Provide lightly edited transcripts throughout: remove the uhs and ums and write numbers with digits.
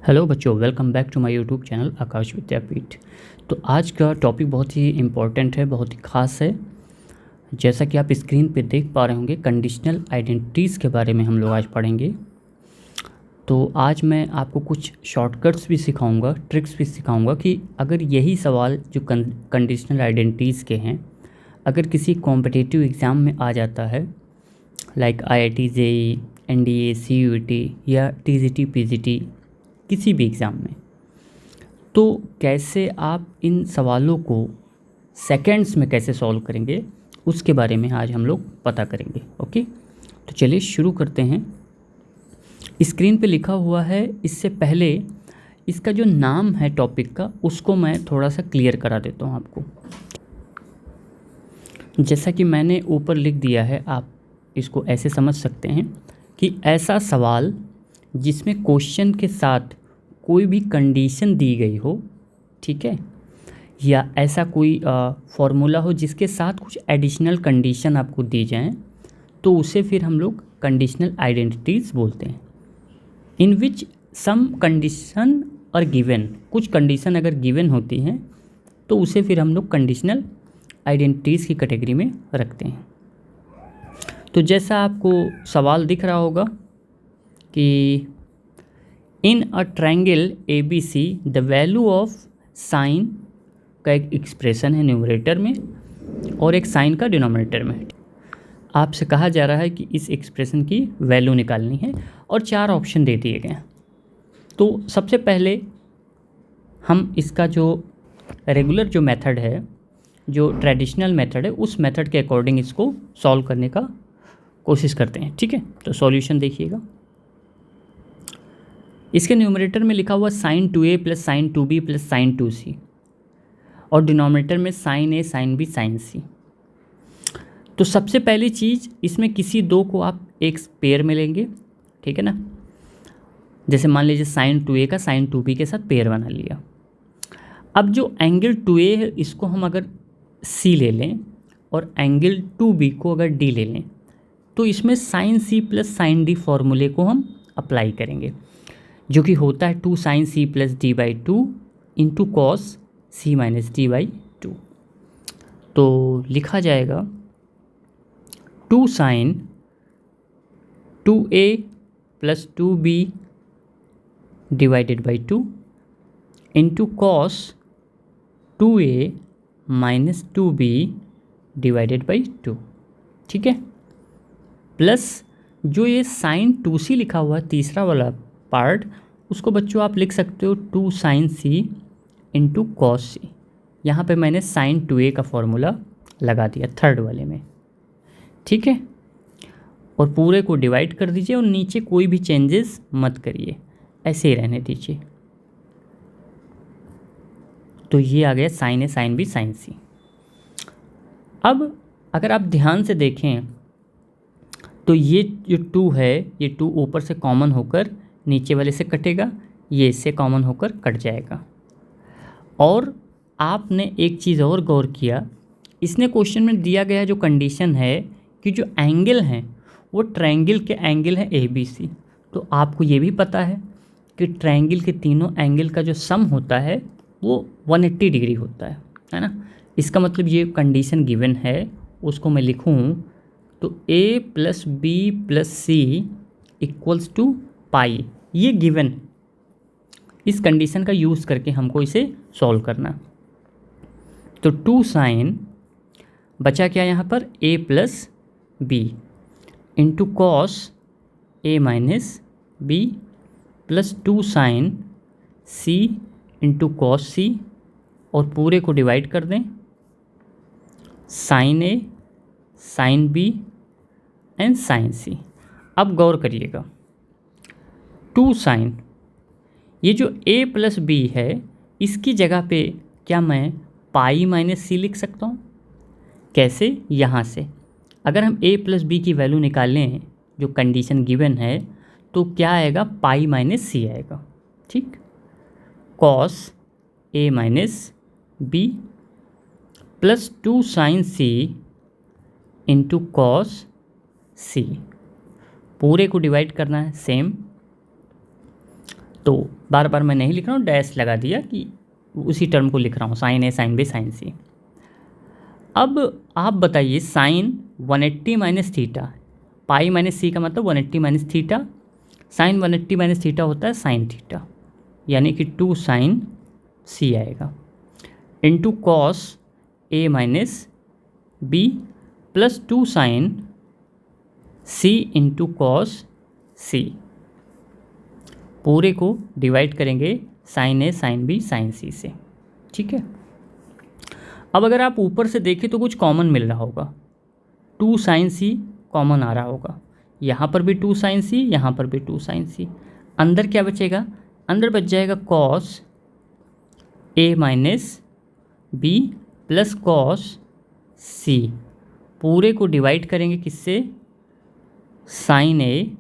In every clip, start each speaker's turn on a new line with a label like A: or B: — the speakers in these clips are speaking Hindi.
A: हेलो बच्चों, welcome back to my YouTube channel Aakash Vidyapeeth. तो आज का टॉपिक बहुत ही इम्पोर्टेंट है, बहुत ही ख़ास है। जैसा कि आप स्क्रीन पे देख पा रहे होंगे, कंडीशनल आइडेंटिटीज़ के बारे में हम लोग आज पढ़ेंगे। तो आज मैं आपको कुछ शॉर्टकट्स भी सिखाऊंगा, ट्रिक्स भी सिखाऊंगा कि अगर यही सवाल जो कंडीशनल आइडेंटिटीज़ के हैं अगर किसी कॉम्पिटिटिव एग्ज़ाम में आ जाता है, like IIT JEE NDA CUET या TGT PGT किसी भी एग्ज़ाम में, तो कैसे आप इन सवालों को सेकंड्स में कैसे सॉल्व करेंगे उसके बारे में आज हम लोग पता करेंगे। ओके, तो चलिए शुरू करते हैं। स्क्रीन पे लिखा हुआ है, इससे पहले इसका जो नाम है टॉपिक का उसको मैं थोड़ा सा क्लियर करा देता हूँ आपको। जैसा कि मैंने ऊपर लिख दिया है, आप इसको ऐसे समझ सकते हैं कि ऐसा सवाल जिसमें क्वेश्चन के साथ कोई भी कंडीशन दी गई हो, ठीक है, या ऐसा कोई फॉर्मूला हो जिसके साथ कुछ एडिशनल कंडीशन आपको दी जाएं, तो उसे फिर हम लोग कंडीशनल आइडेंटिटीज़ बोलते हैं। इन विच सम कंडीशन और गिवन, कुछ कंडीशन अगर गिवन होती हैं तो उसे फिर हम लोग कंडीशनल आइडेंटिटीज़ की कैटेगरी में रखते हैं। तो जैसा आपको सवाल दिख रहा होगा कि in a triangle ABC the value of sine का एक एक्सप्रेशन है न्यूमरेटर में और एक साइन का डिनोमिनेटर में। आपसे कहा जा रहा है कि इस एक्सप्रेशन की वैल्यू निकालनी है और 4 ऑप्शन दे दिए गए हैं। तो सबसे पहले हम इसका जो रेगुलर जो मेथड है, जो ट्रेडिशनल मेथड है, उस मेथड के अकॉर्डिंग इसको सॉल्व करने का कोशिश करते हैं। ठीक है, तो सॉल्यूशन देखिएगा। इसके न्यूमरेटर में लिखा हुआ sin 2a plus sine 2b plus sine 2c और डिनोमिनेटर में sin a sin b sin c। तो सबसे पहली चीज़, इसमें किसी दो को आप एक पेयर में लेंगे, ठीक है ना। जैसे मान लीजिए sin 2a का sin 2b के साथ पेयर बना लिया। अब जो एंगल 2a है इसको हम अगर c ले लें और एंगल 2b को अगर d ले लें, तो इसमें sin c plus sin d फॉर्मूले को हम अप्लाई करेंगे, जो कि होता है 2 sin c plus D by 2 into cos c minus D by 2। तो लिखा जाएगा 2 sin 2a plus 2b divided by 2 into cos 2a minus 2b divided by 2, ठीक है, प्लस जो ये sin 2c लिखा हुआ है तीसरा वाला पार्ट, उसको बच्चों आप लिख सकते हो 2 sin c into cos c। यहाँ पे मैंने sin 2a का फॉर्मूला लगा दिया थर्ड वाले में, ठीक है, और पूरे को डिवाइड कर दीजिए और नीचे कोई भी चेंजेस मत करिए, ऐसे ही रहने दीजिए। तो ये आ गया sin a sin b sin c। अब अगर आप ध्यान से देखें तो ये जो 2 है, ये 2 ऊपर से कॉमन होकर नीचे वाले से कटेगा, ये इससे कॉमन होकर कट जाएगा। और आपने एक चीज़ और गौर किया, इसने क्वेश्चन में दिया गया जो कंडीशन है कि जो एंगल हैं वो ट्रायंगल के एंगल है ABC। तो आपको ये भी पता है कि ट्रायंगल के तीनों एंगल का जो सम होता है वो 180 डिग्री होता है ना। इसका मतलब ये कंडीशन गिवन है, उसको मैं लिखूँ तो A plus B plus C equals to pi, ये गिवन, इस कंडीशन का यूज़ करके हमको इसे सॉल्व करना। तो 2 साइन बचा क्या यहाँ पर A plus B into cos A minus B plus 2 sine C into cos C और पूरे को डिवाइड कर दें, sine A sine B and sine C। अब गौर करिएगा, 2 साइन, ये जो A प्लस B है इसकी जगह पे क्या मैं पाई माइनस C लिख सकता हूँ? कैसे? यहाँ से अगर हम A प्लस B की वैल्यू निकालें जो कंडीशन गिवन है, तो क्या आएगा? पाई माइनस C आएगा, ठीक। Cos A minus B plus 2 sine C into cos C, पूरे को डिवाइड करना है सेम, तो बार बार मैं नहीं लिख रहा हूँ, डैश लगा दिया कि उसी टर्म को लिख रहा हूँ, साइन ए साइन बी साइन सी। अब आप बताइए sine 180 minus theta, pi minus C का मतलब 180 minus theta, sine 180 minus theta होता है साइन थीटा, यानी कि 2 साइन सी आएगा, into cos A minus B plus 2 sign C into cos सी। पूरे को डिवाइड करेंगे साइन ए साइन बी साइन सी से, ठीक है। अब अगर आप ऊपर से देखें तो कुछ कॉमन मिल रहा होगा, 2 साइन सी कॉमन आ रहा होगा, यहाँ पर भी 2 साइन सी, यहाँ पर भी 2 साइन सी। अंदर क्या बचेगा, अंदर बच जाएगा cos A minus B plus cos सी। पूरे को डिवाइड करेंगे किससे, साइन ए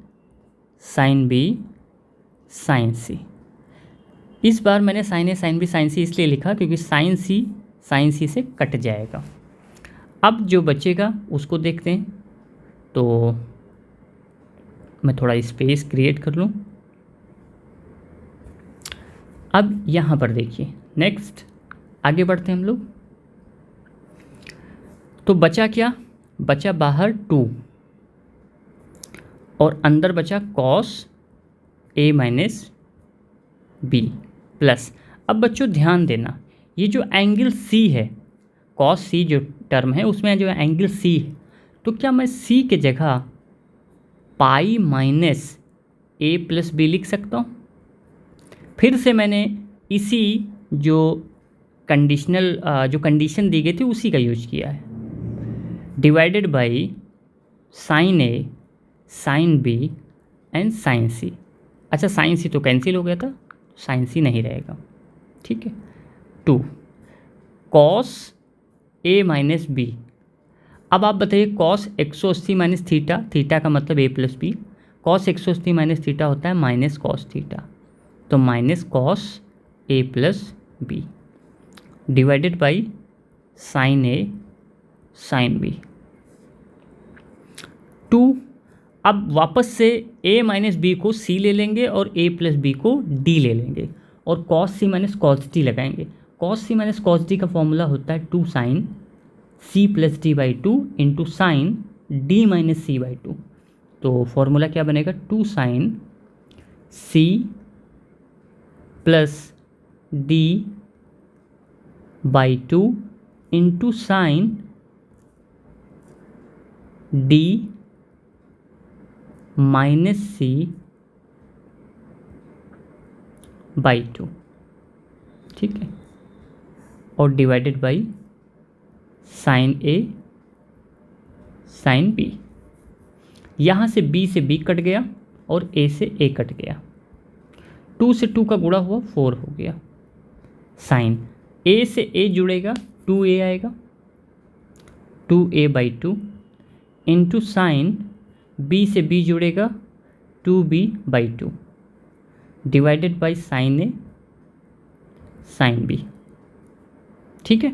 A: साइन बी साइन सी। इस बार मैंने साइन ए साइन बी साइन सी इसलिए लिखा क्योंकि साइन सी से कट जाएगा। अब जो बचेगा उसको देखते हैं, तो मैं थोड़ा स्पेस क्रिएट कर लूँ। अब यहाँ पर देखिए, नेक्स्ट आगे बढ़ते हैं हम लोग। तो बचा क्या, बचा बाहर 2 और अंदर बचा cos A minus B plus. अब बच्चों ध्यान देना, ये जो एंगल सी है, कॉस सी जो टर्म है उसमें जो एंगल सी है, तो क्या मैं सी के जगह पाई माइनस ए प्लस बी लिख सकता हूँ। फिर से मैंने इसी जो कंडीशन दी गई थी उसी का यूज किया है, divided by sine A sine B and sine C. अच्छा साइन सी तो कैंसिल हो गया था, साइन सी नहीं रहेगा, ठीक है। 2 कॉस ए माइनस बी। अब आप बताइए कॉस 180 माइनस थीटा, थीटा का मतलब A plus B, cos 180 minus theta होता है माइनस कॉस थीटा, तो minus cos A plus B divided by sine A sine B. 2 अब वापस से a माइनस बी को c ले लेंगे और a प्लस बी को d ले लेंगे और cos c minus cos d लगाएंगे। cos c minus cos d का फॉर्मूला होता है 2 sine c plus D by 2 into sine d minus c by 2। तो फॉर्मूला क्या बनेगा, 2 sine c plus D by 2 into sine d minus c by 2, ठीक है, और divided by sine A sine b. यहाँ से b से b कट गया और a से a कट गया, 2 से 2 का गुणा हुआ 4 हो गया, साइन a से a जुड़ेगा 2a आएगा, 2a by 2 into sine b से b जुड़ेगा 2b by 2 divided by sine A sine b, ठीक है।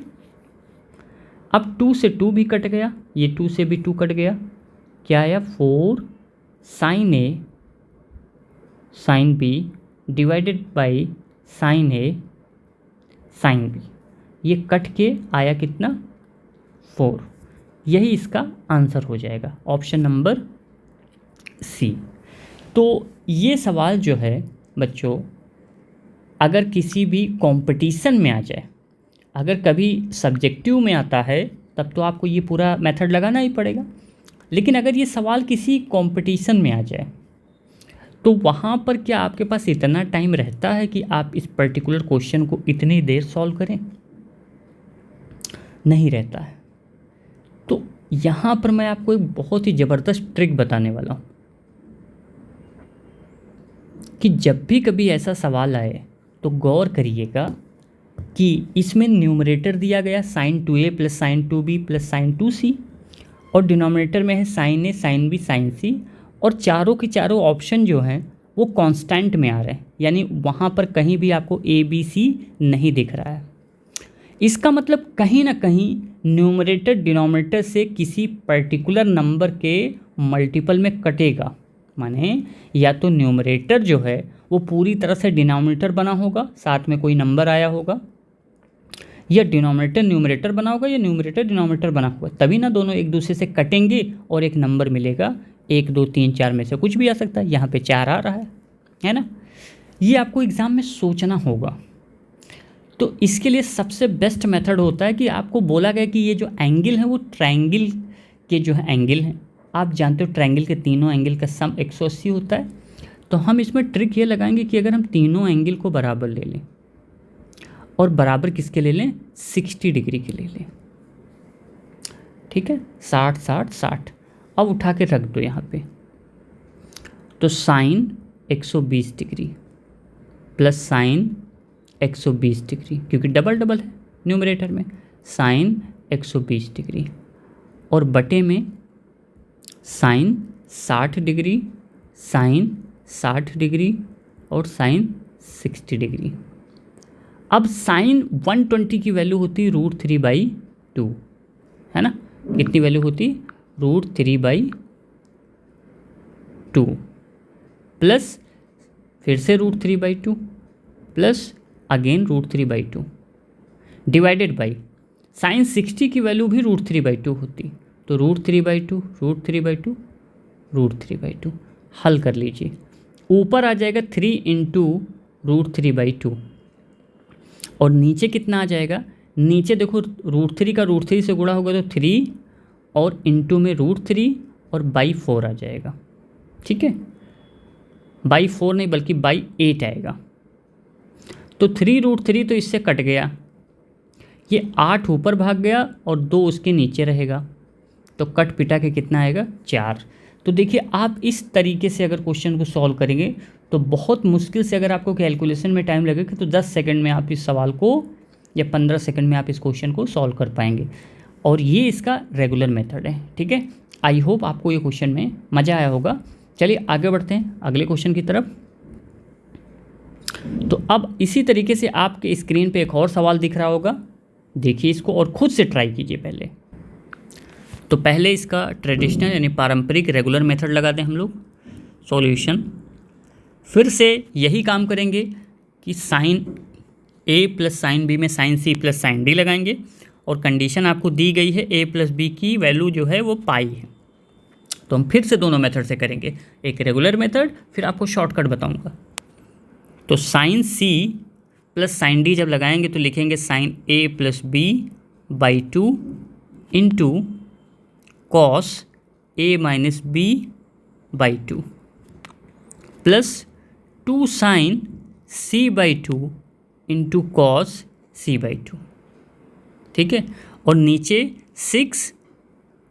A: अब 2 से 2 भी कट गया, ये 2 से भी 2 कट गया, क्या आया 4 sine A sine b divided by sine A sine b. ये कट के आया कितना 4, यही इसका आंसर हो जाएगा, ऑप्शन नंबर सी। तो ये सवाल जो है बच्चों, अगर किसी भी कंपटीशन में आ जाए, अगर कभी सब्जेक्टिव में आता है तब तो आपको ये पूरा मेथड लगाना ही पड़ेगा, लेकिन अगर ये सवाल किसी कंपटीशन में आ जाए तो वहाँ पर क्या आपके पास इतना टाइम रहता है कि आप इस पर्टिकुलर क्वेश्चन को इतनी देर सॉल्व करें? नहीं रहता है। तो यहाँ पर मैं आपको एक बहुत ही ज़बरदस्त ट्रिक बताने वाला हूँ कि जब भी कभी ऐसा सवाल आए तो गौर करिएगा कि इसमें न्यूमरेटर दिया गया sine 2a plus sine 2b plus sine 2c और डिनोमिनेटर में है sine a sine b sine c, और चारों के चारों ऑप्शन जो हैं वो कांस्टेंट में आ रहे हैं, यानी वहाँ पर कहीं भी आपको a b c नहीं दिख रहा है। इसका मतलब कहीं ना कहीं न्यूमरेटर डिनोमिनेटर से किसी पर्टिकुलर नंबर के मल्टीपल में कटेगा, माने या तो न्यूमरेटर जो है वो पूरी तरह से डिनोमिनेटर बना होगा, साथ में कोई नंबर आया होगा, या डिनोमिनेटर न्यूमरेटर बना होगा या न्यूमरेटर डिनोमिनेटर बना होगा, तभी ना दोनों एक दूसरे से कटेंगे और एक नंबर मिलेगा। 1 2 3 4 में से कुछ भी आ सकता है, यहाँ पे 4 आ रहा है ना। ये आपको एग्ज़ाम में सोचना होगा। तो इसके लिए सबसे बेस्ट मेथड होता है कि आपको बोला गया कि ये जो एंगल है वो ट्रायंगल के जो है एंगल हैं। आप जानते हो ट्रायंगल के तीनों एंगल का सम 180 होता है। तो हम इसमें ट्रिक ये लगाएंगे कि अगर हम तीनों एंगल को बराबर ले लें, और बराबर किसके ले लें, 60 डिग्री के ले लें, ठीक है, 60 60 60। अब उठा के रख दो यहाँ पे, तो sine 120 degree plus sine 120 degree, क्योंकि डबल डबल है न्यूमरेटर में, साइन 120 डिग्री, और बटे में साइन 60 डिग्री, साइन 60 डिग्री और साइन 60 डिग्री। अब साइन 120 की वैल्यू होती है √3/2, है ना। कितनी वैल्यू होती, √3/2 प्लस फिर से √3/2 plus again √3/2 divided by sign 60 की वैल्यू भी √3/2 होती, तो √3/2 √3/2 √3/2। हल कर लीजिए, ऊपर आ जाएगा 3 × √3/2 और नीचे कितना आ जाएगा, नीचे देखो √3 का √3 से गुणा होगा तो 3 और इंटू में √3 और /4 आ जाएगा, ठीक है, /4 नहीं बल्कि /8 आएगा। तो 3 √3 तो इससे कट गया, ये 8 ऊपर भाग गया और 2 उसके नीचे रहेगा, तो कट पिटा के कितना आएगा, 4। तो देखिए आप इस तरीके से अगर क्वेश्चन को सॉल्व करेंगे तो बहुत मुश्किल से, अगर आपको कैलकुलेशन में टाइम लगेगा तो 10 सेकंड में आप इस सवाल को या 15 सेकंड में आप इस क्वेश्चन को सॉल्व कर पाएंगे। और ये इसका रेगुलर मेथड है, ठीक है। आई होप आपको ये क्वेश्चन में मज़ा आया होगा। चलिए आगे बढ़ते हैं अगले क्वेश्चन की तरफ। तो अब इसी तरीके से आपके स्क्रीन पे एक और सवाल दिख रहा होगा, देखिए इसको और ख़ुद से ट्राई कीजिए पहले। तो पहले इसका ट्रेडिशनल यानी पारंपरिक रेगुलर मेथड लगा दें हम लोग, सॉल्यूशन। फिर से यही काम करेंगे कि sine A plus sine B में sine C plus sine D लगाएंगे, और कंडीशन आपको दी गई है A प्लस B की वैल्यू जो है वो पाई है। तो हम फिर से दोनों मेथड से करेंगे, एक रेगुलर मेथड, फिर आपको शॉर्टकट बताऊंगा। तो sine C plus sine D जब लगाएंगे तो लिखेंगे sine A plus B/2 into cos A minus B/2 plus 2 sine C/2 into cos C/2, ठीक है। और नीचे 6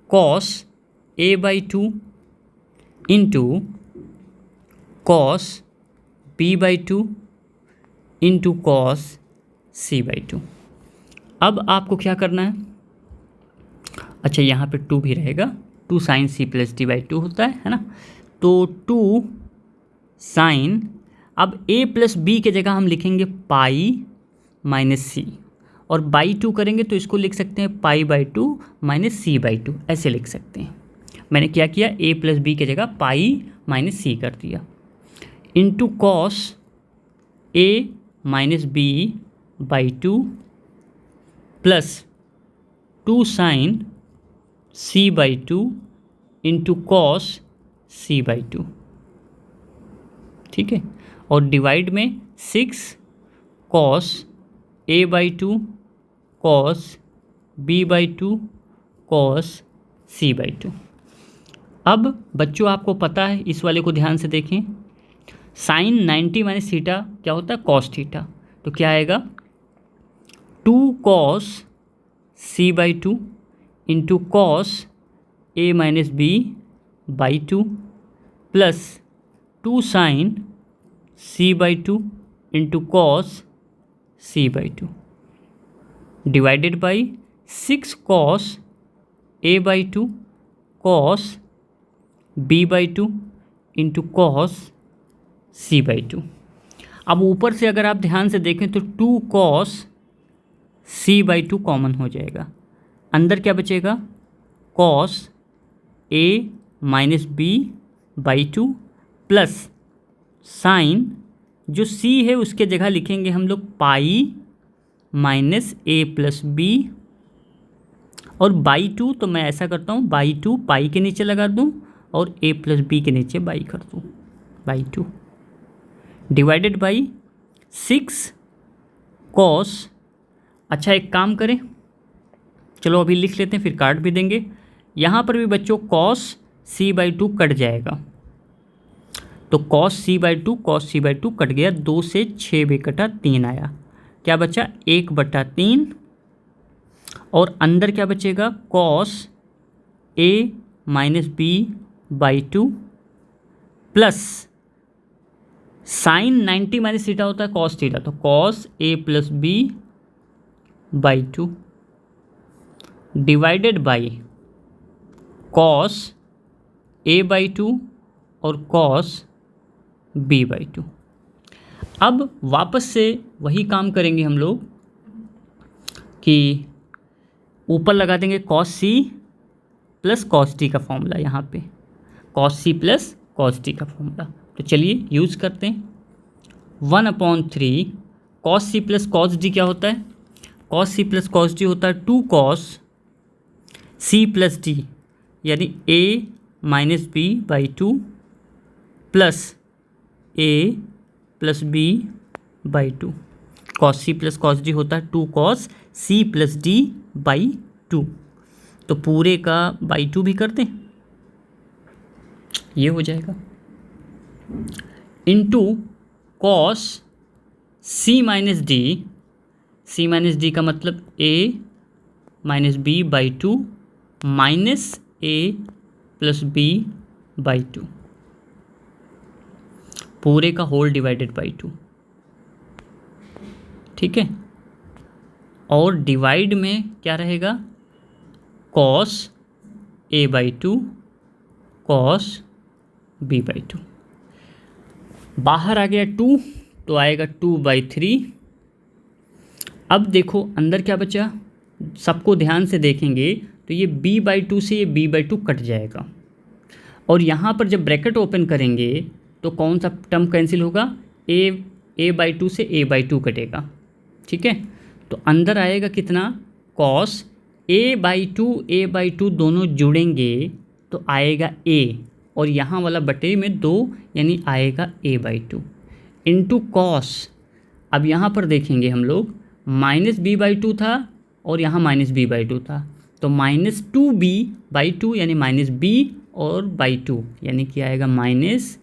A: cos A/2 into cos B/2 into cos C/2। अब आपको क्या करना है, अच्छा यहाँ पे 2 भी रहेगा, 2 साइन C प्लस D/2 होता है ना। तो 2 साइन, अब A प्लस B के जगह हम लिखेंगे पाई माइनस C, और /2 करेंगे तो इसको लिख सकते हैं पाई/2 माइनस C/2, ऐसे लिख सकते हैं। मैंने क्या किया, A प्लस B के जगह पाई माइनस C कर दिया, into cos A minus B/2 plus 2 sine C/2 into cos C/2, ठीक है। और डिवाइड में 6 cos A/2 cos B/2 cos C/2। अब बच्चों आपको पता है, इस वाले को ध्यान से देखें, साइन 90 माइनस थीटा क्या होता है, कॉस थीटा। तो क्या आएगा, 2 cos C/2 into cos A minus B/2 plus 2 sine C/2 into cos C/2 divided by 6 cos A/2 cos B/2 into cos C/2। अब ऊपर से अगर आप ध्यान से देखें तो 2 कॉस C/2 कॉमन हो जाएगा, अंदर क्या बचेगा, cos A minus B/2 plus sine जो c है उसके जगह लिखेंगे हम लोग pi minus a plus B, और बाई टू तो मैं ऐसा करता हूँ बाई टू पाई के नीचे लगा दूँ और a प्लस बी के नीचे बाई कर दूँ, by two divided by 6 cos. अच्छा एक काम करें, चलो अभी लिख लेते हैं फिर काट भी देंगे। यहाँ पर भी बच्चों cos c by two cut जाएगा, तो cos c by two cos c by two cut गया, 2 से 6 बे कटा 3 आया, क्या बचा 1/3, और अंदर क्या बचेगा cos a minus B by two plus sine 90 minus theta होता है कॉस थीटा, तो cos a plus B by two divided by cos a by two और कॉस b बाई टू। अब वापस से वही काम करेंगे हम लोग कि ऊपर लगा देंगे cos c plus cos t का फॉर्मूला, यहाँ पे cos c plus cos t का फॉर्मूला, तो चलिए यूज़ करते हैं। 1/3 cos c plus cos d क्या होता है, cos c plus cos d होता है 2 कॉस c प्लस d, यानी a minus B by two plus a plus B by two. Cos c plus cos d होता है 2 cos c plus d by two, तो पूरे का बाई टू भी कर दें, ये हो जाएगा into cos c minus D, c minus D का मतलब a minus B by two minus a plus B by two, पूरे का होल डिवाइडेड बाई टू, ठीक है। और डिवाइड में क्या रहेगा cos a by two cos b by to, बाहर आ गया 2 तो आएगा 2/3। अब देखो अंदर क्या बचा, सबको ध्यान से देखेंगे तो ये b बाई टू से ये b बाई टू कट जाएगा, और यहाँ पर जब ब्रैकेट ओपन करेंगे तो कौन सा टर्म कैंसिल होगा, a बाई टू से a बाई टू कटेगा, ठीक है। तो अंदर आएगा कितना कॉस a बाई टू दोनों जुड़ेंगे तो आएगा a, और यहाँ वाला बटे में 2 यानी आएगा a by two into cos. अब यहाँ पर देखेंगे हम लोग माइनस बी बाई टू था और यहाँ माइनस बी बाई टू था, तो माइनस 2b बाई टू यानी माइनस b और बाई टू यानी क्या आएगा माइनस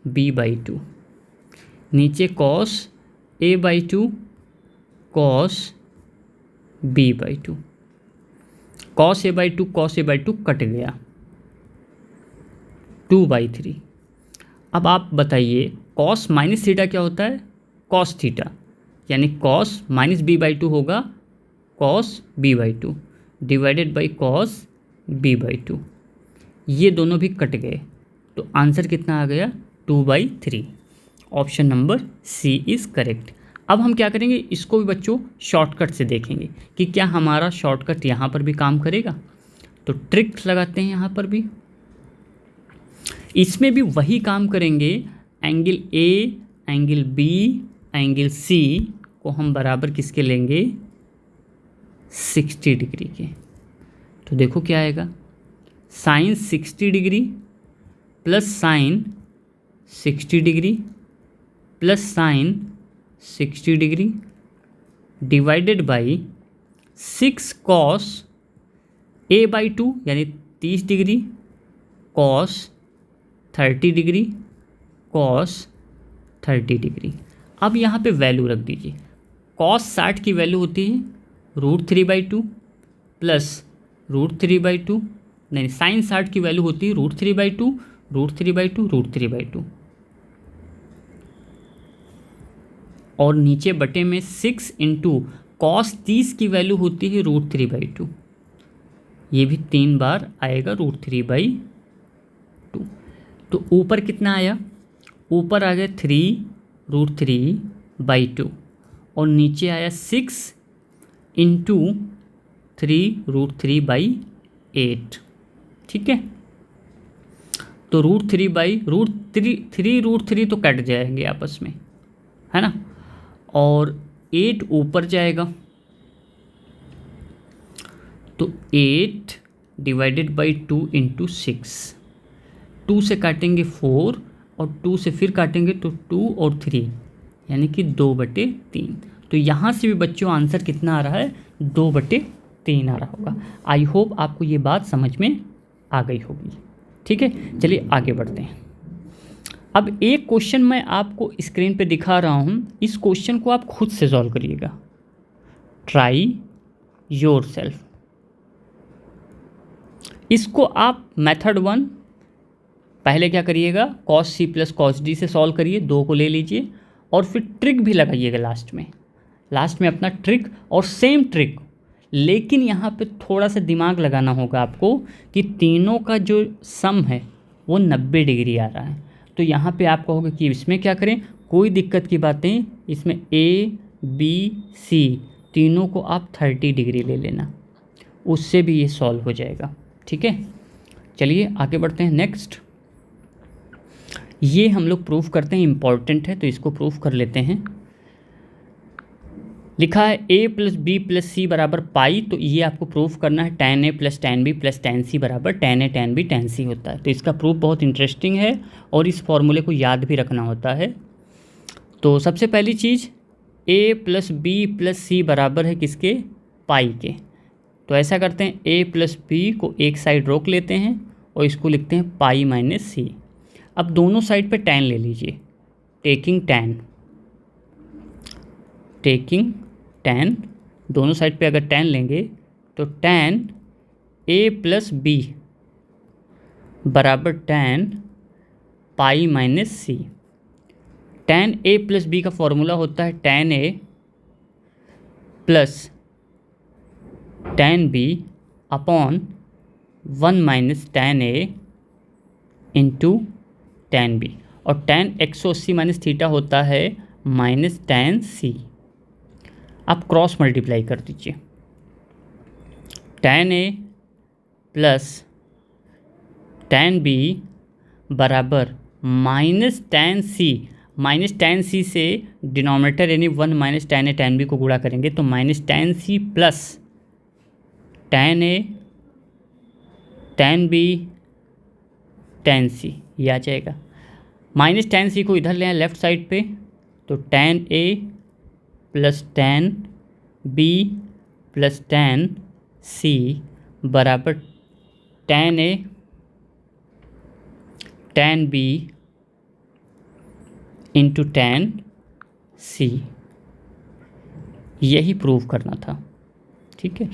A: b बाई टू, नीचे cos a by two cos b by two, cos a by two cos a by to cut गया 2/3। अब आप बताइए कॉस माइनस थीटा क्या होता है, कॉस थीटा, यानी cos minus B by two होगा cos B by two divided by cos B by two, ये दोनों भी कट गए, तो आंसर कितना आ गया 2/3। Option number C is correct. अब हम क्या करेंगे, इसको भी बच्चों शॉर्टकट से देखेंगे कि क्या हमारा शॉर्टकट यहाँ पर भी काम करेगा, तो ट्रिक्स लगाते हैं यहाँ पर भी, इसमें भी वही काम करेंगे। Angle A angle B angle C को हम बराबर किसके लेंगे 60 डिग्री के, तो देखो क्या आएगा sine 60 degree plus sine 60 degree plus sine 60 degree divided by 6 cos a by two यानी 30 degree cos 30 degree cos 30 degree. अब यहाँ पे वैल्यू रख दीजिए, कॉस 60 की वैल्यू होती है √3/2 प्लस √3/2, नहीं साइन 60 की वैल्यू होती है √3/2 √3/2 √3/2, और नीचे बटे में 6 इंटू कॉस 30 की वैल्यू होती है √3/2, ये भी 3 बार आएगा √3/2, तो ऊपर कितना आया, ऊपर आ गया 3√3/2 और नीचे आया 6 इंटू 3√3/8, ठीक है। तो √3 तो कट जाएंगे आपस में, है ना, और 8 ऊपर जाएगा तो 8 डिवाइडेड बाई 2 इंटू 6, 2 से काटेंगे 4 और 2 से फिर काटेंगे तो 2 और 3 यानी कि 2/3। तो यहाँ से भी बच्चों आंसर कितना आ रहा है, 2/3 आ रहा होगा। आई होप आपको ये बात समझ में आ गई होगी। ठीक है, चलिए आगे बढ़ते हैं। अब एक क्वेश्चन मैं आपको स्क्रीन पे दिखा रहा हूँ, इस क्वेश्चन को आप खुद से सॉल्व करिएगा। Try your self. इसको आप मेथड 1 पहले क्या करिएगा, cos c plus cos d से सॉल्व करिए, 2 को ले लीजिए और फिर ट्रिक भी लगाइएगा लास्ट में अपना ट्रिक और सेम ट्रिक, लेकिन यहाँ पे थोड़ा सा दिमाग लगाना होगा आपको कि तीनों का जो सम है वो 90 डिग्री आ रहा है। तो यहाँ पे आप कहोगे कि इसमें क्या करें, कोई दिक्कत की बात नहीं, इसमें A B C तीनों को आप 30 डिग्री ले लेना, उससे भी ये सॉल्व हो जाएगा। ठीक है, चलिए आगे बढ़ते हैं। नेक्स्ट ये हम लोग प्रूफ करते हैं, इम्पॉर्टेंट है तो इसको प्रूफ कर लेते हैं। लिखा है a प्लस बी प्लस सी बराबर पाई, तो ये आपको प्रूफ करना है tan a plus tan b plus tan c बराबर tan a tan b tan c होता है। तो इसका प्रूफ बहुत इंटरेस्टिंग है और इस फॉर्मूले को याद भी रखना होता है। तो सबसे पहली चीज़ a प्लस बी प्लस सी बराबर है किसके, पाई के। तो ऐसा करते हैं a प्लस बी को एक साइड रोक लेते हैं और इसको लिखते हैं पाई माइनस सी। अब दोनों साइड पे tan ले लीजिए, टेकिंग tan, दोनों साइड पे अगर tan लेंगे तो tan a प्लस बी बराबर tan pi minus C. tan a plus B का फॉर्मूला होता है tan a plus tan b upon 1 minus tan a into tan b, और tan 180 माइनस थीटा होता है माइनस tan c। आप क्रॉस मल्टीप्लाई कर दीजिए, tan a plus tan b बराबर माइनस tan c से डिनोमिनेटर यानी 1 minus tan a tan b को गुणा करेंगे तो minus tan c plus tan a tan b tan c, ये आ जाएगा। माइनस tan c को इधर ले आए लेफ्ट साइड पे, तो tan a plus tan b plus tan c बराबर tan a tan b into tan c, यही प्रूव करना था। ठीक है,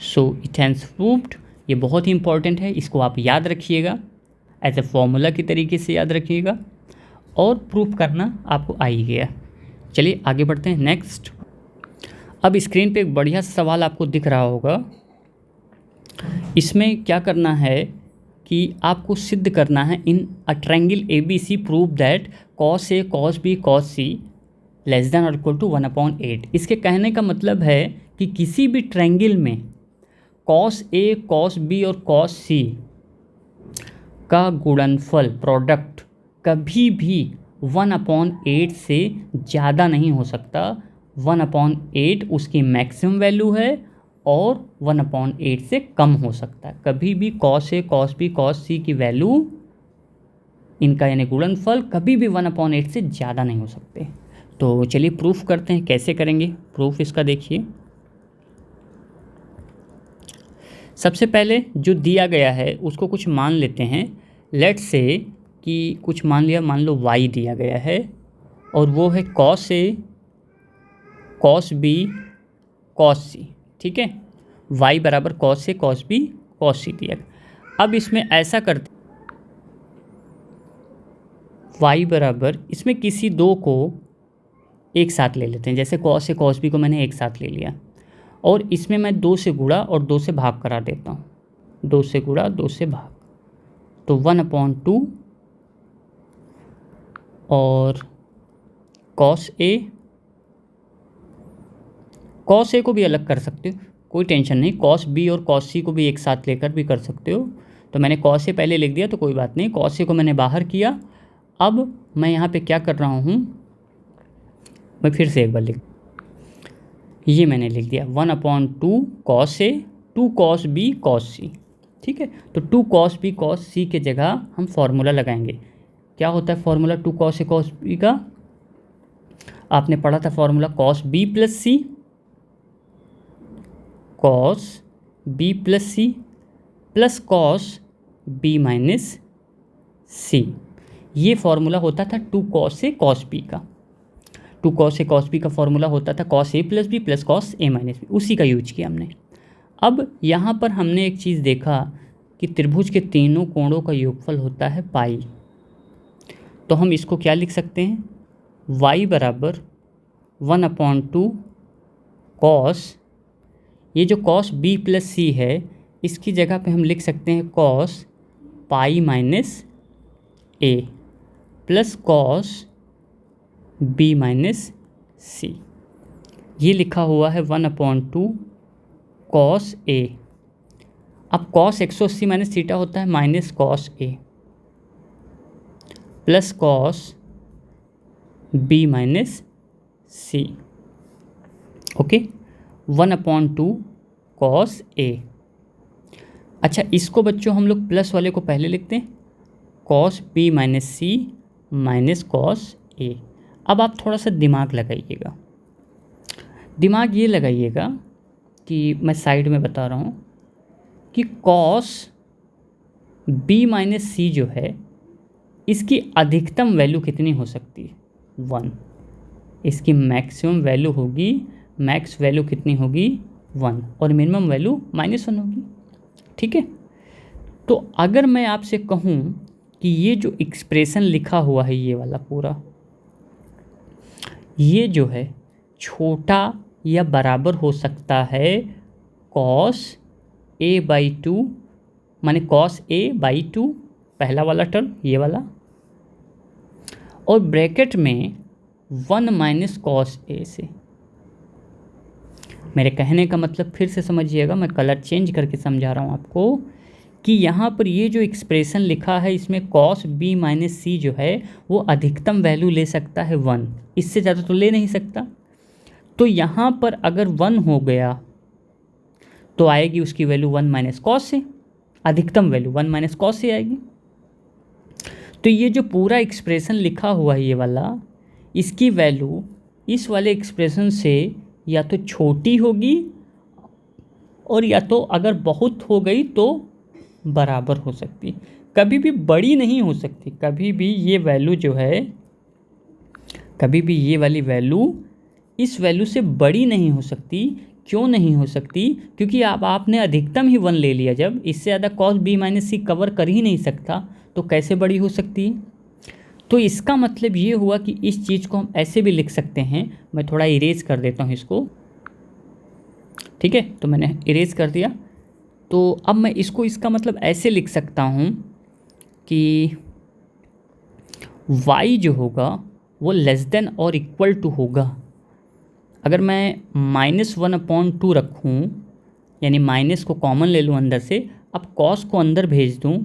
A: सो इट हैज़ प्रूव्ड। ये बहुत ही इंपॉर्टेंट है, इसको आप याद रखिएगा, एज ए फॉर्मूला की तरीके से याद रखिएगा और प्रूफ करना आपको आ ही गया। चलिए आगे बढ़ते हैं। नेक्स्ट, अब स्क्रीन पे एक बढ़िया सवाल आपको दिख रहा होगा। इसमें क्या करना है कि आपको सिद्ध करना है in a triangle ABC prove that cos A cos B cos C less than और इक्वल टू 1/8। इसके कहने का मतलब है कि किसी भी ट्रायंगल में cos A cos B और cos C का गुणनफल प्रोडक्ट कभी भी 1/8 से ज़्यादा नहीं हो सकता। 1/8 उसकी मैक्सिमम वैल्यू है और 1/8 से कम हो सकता है। कभी भी cos A cos B cos C की वैल्यू, इनका यानी गुणनफल कभी भी 1/8 से ज़्यादा नहीं हो सकते। तो चलिए प्रूफ करते हैं, कैसे करेंगे प्रूफ इसका देखिए। सबसे पहले जो दिया गया है उसको कुछ मान लेते हैं। लेट्स से कि कुछ मान लिया, मान लो y दिया गया है और वो है cos A cos B cos C। ठीक है, y बराबर cos A cos B cos C दिया। अब इसमें ऐसा करते, y बराबर इसमें किसी दो को एक साथ ले लेते हैं। जैसे cos A cos B को मैंने एक साथ ले लिया और इसमें मैं 2 से गुणा और 2 से भाग करा देता हूँ। 2 से गुणा 2 से भाग, तो 1/2 और cos A को भी अलग कर सकते हो, कोई टेंशन नहीं। cos B और cos C को भी एक साथ लेकर भी कर सकते हो। तो मैंने कॉस ए पहले लिख दिया तो कोई बात नहीं, कॉस ए को मैंने बाहर किया। अब मैं यहाँ पे क्या कर रहा हूँ, मैं फिर से एक बार ये मैंने लिख दिया 1/2 cos A 2 cos B cos सी। ठीक है, तो 2 कॉस बी कॉस सी के जगह हम फॉर्मूला लगाएंगे। क्या होता है formula 2 cos A cos B का? आपने पढ़ा था formula cos B plus C, cos B plus C plus cos B minus C. ये फॉर्मूला होता था 2 कॉस ए कॉस बी का। 2 कॉस ए कॉस बी का फॉर्मूला होता था cos A plus B plus cos A minus B, उसी का यूज किया हमने। अब यहाँ पर हमने एक चीज़ देखा कि त्रिभुज के तीनों कोणों का योगफल होता है पाई। तो हम इसको क्या लिख सकते हैं, y बराबर 1/2 कॉस, ये जो कॉस बी प्लस सी है इसकी जगह पे हम लिख सकते हैं कॉस पाई माइनस ए plus cos B minus C. ये लिखा हुआ है 1/2 कॉस ए। अब कॉस 180 माइनस थीटा होता है minus cos A plus cos B minus C. Okay, 1/2 cos A. अच्छा, इसको बच्चों हम लोग प्लस वाले को पहले लिखते हैं, कॉस बी माइनस सी माइनस कॉस ए। अब आप थोड़ा सा दिमाग लगाइएगा, दिमाग ये लगाइएगा कि मैं साइड में बता रहा हूँ कि कॉस बी माइनस सी जो है इसकी अधिकतम वैल्यू कितनी हो सकती है, 1। इसकी मैक्सिमम वैल्यू होगी, मैक्स वैल्यू कितनी होगी, 1, और मिनिमम वैल्यू -1 होगी। ठीक है, तो अगर मैं आपसे कहूँ कि ये जो एक्सप्रेशन लिखा हुआ है ये वाला पूरा, ये जो है छोटा या बराबर हो सकता है कॉस a/2, माने कॉस a/2 पहला वाला टर्म ये वाला, और ब्रैकेट में 1 माइनस कॉस ए से। मेरे कहने का मतलब फिर से समझिएगा, मैं कलर चेंज करके समझा रहा हूँ आपको कि यहाँ पर ये जो एक्सप्रेशन लिखा है इसमें कॉस बी माइनस सी जो है वो अधिकतम वैल्यू ले सकता है 1, इससे ज़्यादा तो ले नहीं सकता। तो यहाँ पर अगर 1 हो गया तो आएगी उसकी वैल्यू 1 माइनस कॉस से, अधिकतम वैल्यू 1 माइनस कॉस से आएगी। तो ये जो पूरा एक्सप्रेशन लिखा हुआ है ये वाला, इसकी वैल्यू इस वाले एक्सप्रेशन से या तो छोटी होगी और या तो अगर बहुत हो गई तो बराबर हो सकती, कभी भी बड़ी नहीं हो सकती। कभी भी ये वैल्यू जो है, कभी भी ये वाली वैल्यू इस वैल्यू से बड़ी नहीं हो सकती। क्यों नहीं हो सकती? क्योंकि अब आपने अधिकतम ही 1 ले लिया, जब इससे ज़्यादा कॉस बी माइनस सी कवर कर ही नहीं सकता तो कैसे बड़ी हो सकती है। तो इसका मतलब ये हुआ कि इस चीज़ को हम ऐसे भी लिख सकते हैं। मैं थोड़ा इरेज कर देता हूँ इसको, ठीक है, तो मैंने इरेज कर दिया। तो अब मैं इसको, इसका मतलब ऐसे लिख सकता हूँ कि y जो होगा वो लेस देन और इक्वल टू होगा। अगर मैं -1/2 रखूँ, यानी माइनस को कॉमन ले लूँ अंदर से, अब कॉस को अंदर भेज दूँ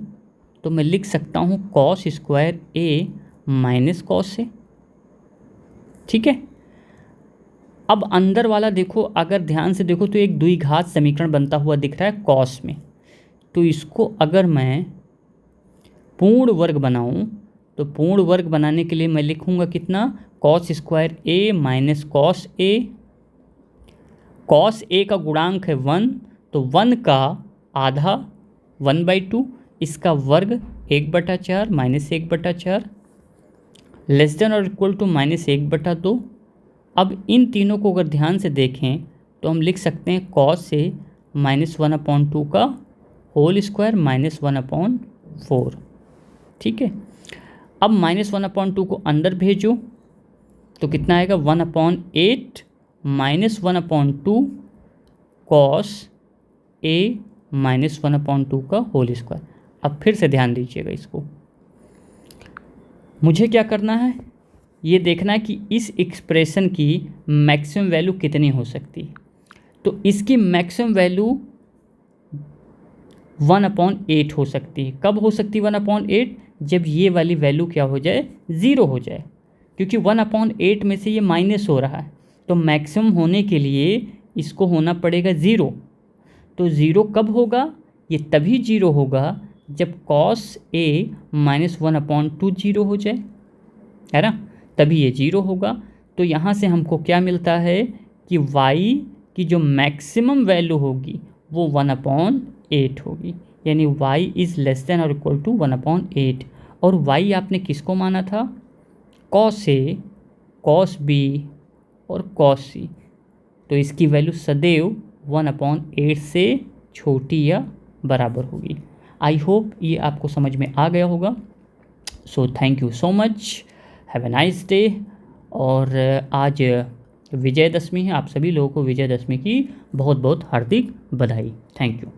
A: तो मैं लिख सकता हूँ कॉस स्क्वायर ए माइनस कॉस ए। ठीक है, अब अंदर वाला देखो, अगर ध्यान से देखो तो एक द्विघात समीकरण बनता हुआ दिख रहा है कॉस में। तो इसको अगर मैं पूर्ण वर्ग बनाऊं तो पूर्ण वर्ग बनाने के लिए मैं लिखूंगा कितना, cos square A minus cos A. Cos A का गुणांक है 1, तो 1 का आधा 1/2, इसका वर्ग 1/4 माइनस 1/4 लेस देन और इक्वल टू -1/2। अब इन तीनों को अगर ध्यान से देखें तो हम लिख सकते हैं कॉस से -1/2 का होल स्क्वायर -1/4। ठीक है, अब -1/2 को अंदर भेजो तो कितना आएगा, 1/8 -1/2 कॉस ए -1/2 का होल स्क्वायर। अब फिर से ध्यान दीजिएगा, इसको मुझे क्या करना है, ये देखना है कि इस एक्सप्रेशन की मैक्सिमम वैल्यू कितनी हो सकती है। तो इसकी मैक्सिमम वैल्यू 1/8 हो सकती है। कब हो सकती है 1/8? जब ये वाली वैल्यू क्या हो जाए, ज़ीरो हो जाए, क्योंकि 1/8 में से ये माइनस हो रहा है, तो मैक्सिमम होने के लिए इसको होना पड़ेगा ज़ीरो। तो ज़ीरो कब होगा? ये तभी ज़ीरो होगा जब cos A -1/2 ज़ीरो हो जाए, है ना, तभी ये ज़ीरो होगा। तो यहाँ से हमको क्या मिलता है कि y की जो मैक्सिमम वैल्यू होगी वो 1/8 होगी, यानी y इज़ लेस देन और इक्वल टू 1/8। और y आपने किसको माना था? cos A, cos B और cos C। तो इसकी वैल्यू सदैव 1/8 से छोटी या बराबर होगी। आई होप ये आपको समझ में आ गया होगा। So thank you so much, have a nice day. और आज विजयदशमी है, आप सभी लोगों को विजयदशमी की बहुत बहुत हार्दिक बधाई। Thank you.